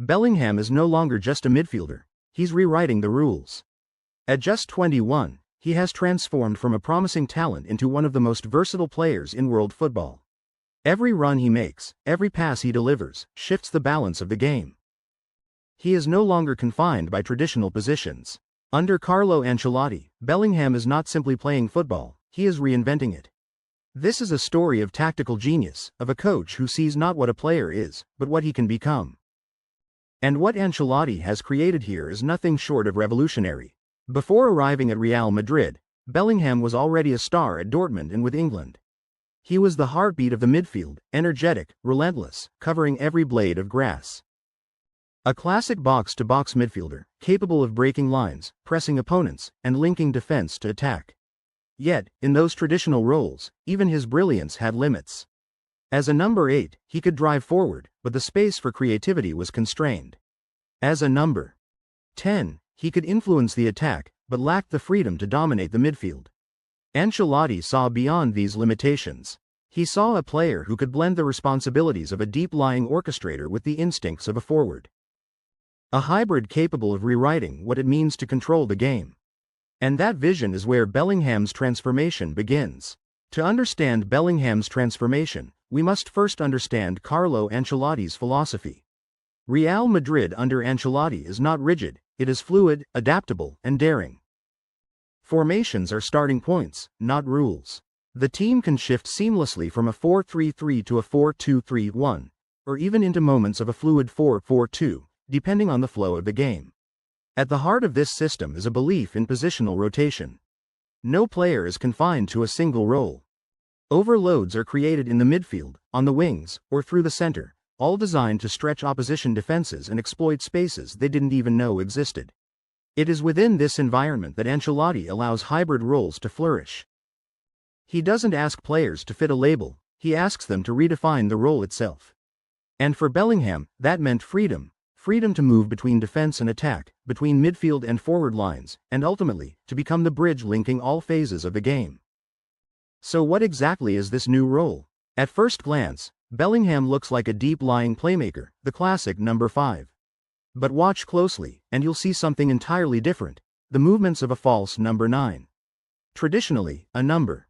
Bellingham is no longer just a midfielder, he's rewriting the rules. At just 21, he has transformed from a promising talent into one of the most versatile players in world football. Every run he makes, every pass he delivers, shifts the balance of the game. He is no longer confined by traditional positions. Under Carlo Ancelotti, Bellingham is not simply playing football, he is reinventing it. This is a story of tactical genius, of a coach who sees not what a player is, but what he can become. And what Ancelotti has created here is nothing short of revolutionary. Before arriving at Real Madrid, Bellingham was already a star at Dortmund and with England. He was the heartbeat of the midfield, energetic, relentless, covering every blade of grass. A classic box-to-box midfielder, capable of breaking lines, pressing opponents, and linking defense to attack. Yet, in those traditional roles, even his brilliance had limits. As a number 8, he could drive forward, but the space for creativity was constrained. As a number 10, he could influence the attack, but lacked the freedom to dominate the midfield. Ancelotti saw beyond these limitations. He saw a player who could blend the responsibilities of a deep-lying orchestrator with the instincts of a forward. A hybrid capable of rewriting what it means to control the game. And that vision is where Bellingham's transformation begins. To understand Bellingham's transformation, we must first understand Carlo Ancelotti's philosophy. Real Madrid under Ancelotti is not rigid, it is fluid, adaptable, and daring. Formations are starting points, not rules. The team can shift seamlessly from a 4-3-3 to a 4-2-3-1, or even into moments of a fluid 4-4-2. Depending on the flow of the game. At the heart of this system is a belief in positional rotation. No player is confined to a single role. Overloads are created in the midfield, on the wings, or through the center, all designed to stretch opposition defenses and exploit spaces they didn't even know existed. It is within this environment that Ancelotti allows hybrid roles to flourish. He doesn't ask players to fit a label, he asks them to redefine the role itself. And for Bellingham, that meant freedom. Freedom to move between defense and attack, between midfield and forward lines, and ultimately, to become the bridge linking all phases of the game. So what exactly is this new role? At first glance, Bellingham looks like a deep-lying playmaker, the classic number 5. But watch closely, and you'll see something entirely different, the movements of a false number 9. Traditionally, a number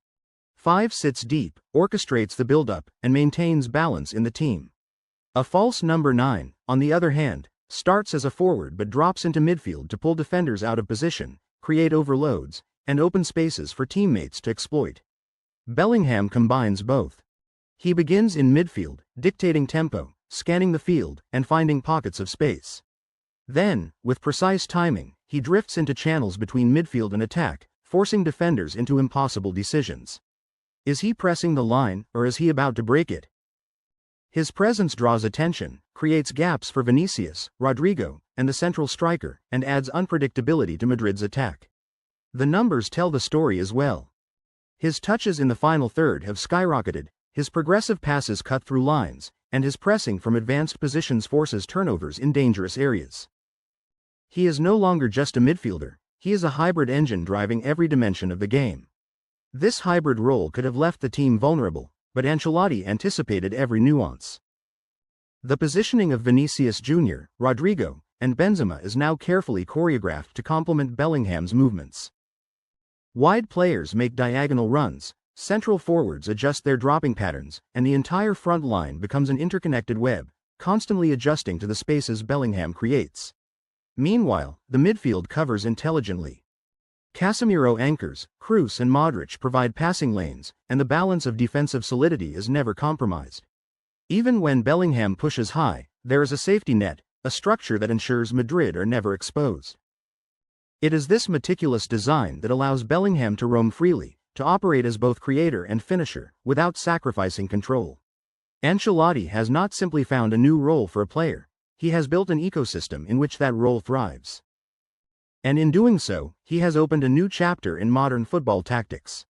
5 sits deep, orchestrates the build-up, and maintains balance in the team. A false number 9, on the other hand, starts as a forward but drops into midfield to pull defenders out of position, create overloads, and open spaces for teammates to exploit. Bellingham combines both. He begins in midfield, dictating tempo, scanning the field, and finding pockets of space. Then, with precise timing, he drifts into channels between midfield and attack, forcing defenders into impossible decisions. Is he pressing the line, or is he about to break it? His presence draws attention, creates gaps for Vinicius, Rodrygo, and the central striker, and adds unpredictability to Madrid's attack. The numbers tell the story as well. His touches in the final third have skyrocketed, his progressive passes cut through lines, and his pressing from advanced positions forces turnovers in dangerous areas. He is no longer just a midfielder, he is a hybrid engine driving every dimension of the game. This hybrid role could have left the team vulnerable, but Ancelotti anticipated every nuance. The positioning of Vinicius Jr., Rodrygo, and Benzema is now carefully choreographed to complement Bellingham's movements. Wide players make diagonal runs, central forwards adjust their dropping patterns, and the entire front line becomes an interconnected web, constantly adjusting to the spaces Bellingham creates. Meanwhile, the midfield covers intelligently. Casemiro anchors, Kroos and Modric provide passing lanes, and the balance of defensive solidity is never compromised. Even when Bellingham pushes high, there is a safety net, a structure that ensures Madrid are never exposed. It is this meticulous design that allows Bellingham to roam freely, to operate as both creator and finisher, without sacrificing control. Ancelotti has not simply found a new role for a player, he has built an ecosystem in which that role thrives. And in doing so, he has opened a new chapter in modern football tactics.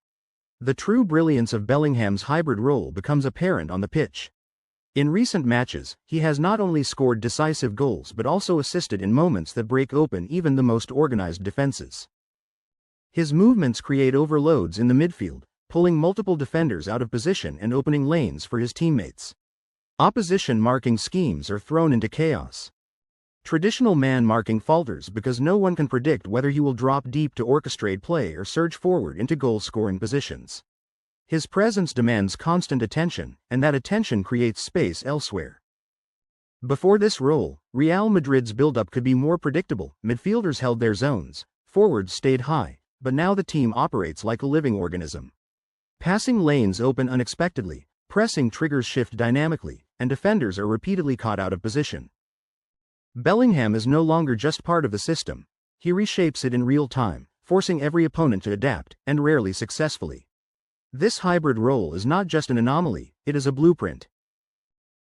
The true brilliance of Bellingham's hybrid role becomes apparent on the pitch. In recent matches, he has not only scored decisive goals but also assisted in moments that break open even the most organized defenses. His movements create overloads in the midfield, pulling multiple defenders out of position and opening lanes for his teammates. Opposition marking schemes are thrown into chaos. Traditional man-marking falters because no one can predict whether he will drop deep to orchestrate play or surge forward into goal-scoring positions. His presence demands constant attention, and that attention creates space elsewhere. Before this role, Real Madrid's build-up could be more predictable. Midfielders held their zones, forwards stayed high, but now the team operates like a living organism. Passing lanes open unexpectedly, pressing triggers shift dynamically, and defenders are repeatedly caught out of position. Bellingham is no longer just part of the system, he reshapes it in real time, forcing every opponent to adapt, and rarely successfully. This hybrid role is not just an anomaly, it is a blueprint.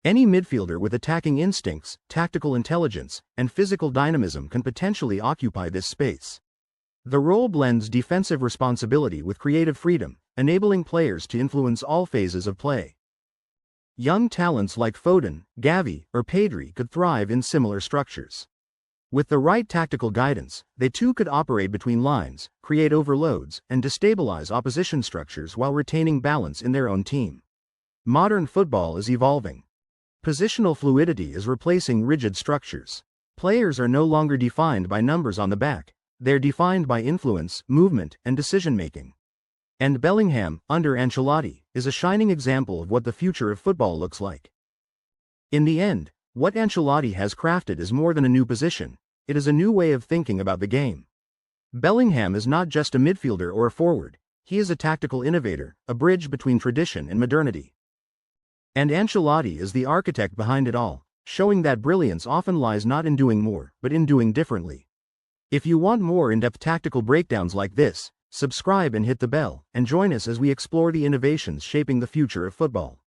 Any midfielder with attacking instincts, tactical intelligence, and physical dynamism can potentially occupy this space. The role blends defensive responsibility with creative freedom, enabling players to influence all phases of play. Young talents like Foden, Gavi, or Pedri could thrive in similar structures. With the right tactical guidance, they too could operate between lines, create overloads, and destabilize opposition structures while retaining balance in their own team. Modern football is evolving. Positional fluidity is replacing rigid structures. Players are no longer defined by numbers on the back, they're defined by influence, movement, and decision-making. And Bellingham, under Ancelotti, is a shining example of what the future of football looks like. In the end, what Ancelotti has crafted is more than a new position, it is a new way of thinking about the game. Bellingham is not just a midfielder or a forward, he is a tactical innovator, a bridge between tradition and modernity. And Ancelotti is the architect behind it all, showing that brilliance often lies not in doing more, but in doing differently. If you want more in-depth tactical breakdowns like this, subscribe and hit the bell, and join us as we explore the innovations shaping the future of football.